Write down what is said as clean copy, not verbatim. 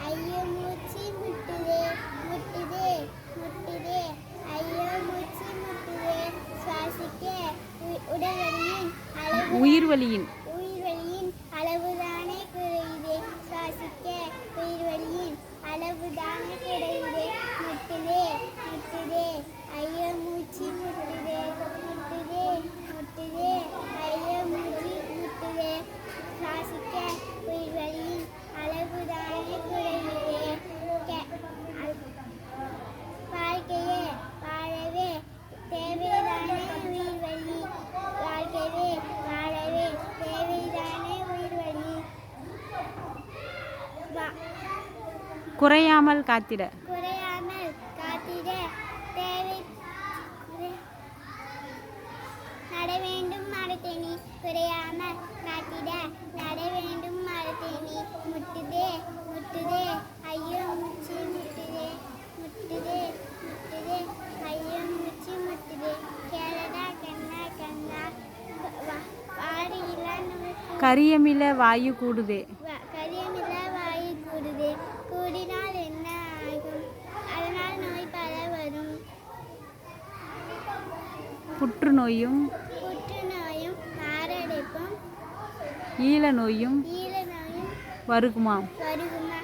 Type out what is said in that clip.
ஐயோ மூச்சு முட்டுதே முட்டுதே முட்டுதே ஐயோ மூச்சு முட்டுதே சுவாசிக்க உடல்வலியின் அளவு உயிர்வலியின் அளவுதானே குறையுதே சுவாசிக்க உயிர்வலியின் அளவுதானே குறையுதே முட்டுதே முட்டுதே ஐயோ மூச்சு முட்டுதே முட்டுதே முட்டுதே ஐயோ மூச்சு முட்டுதே சுவாசிக்க உயிர்வலியின் அளவுதானே குறையுதே வாழ்க்கையே வாழவே தேவைதானே உயிர்வலி வாழ்க்கையே வாழவே தேவைதானே உயிர்வலி குறையாமல் காத்திட குறையாமல் காத்திட தேவை நட வேண்டும் மரத்தேனி குறையாமல் காத்திட நட வேண்டும் மரத்தேனி முட்டுதே முட்டுதே ஐயோ மூச்சு முட்டுதே முட்டுதே முட்டுதே ஐயோ மூச்சு முட்டுதே கேளடா கண்ணா கண்ணா வாரியில கரியமில வாயு கூடுதே கரியமில வாயு கூடுதே கூடினால் என்ன ஆகும் அதனால் நோய் பல வரும் புற்றுநோயும் மாரடைப்பும் ஈழ நோயும் ஈழ நோயும் வருகுமாம் வருகுமா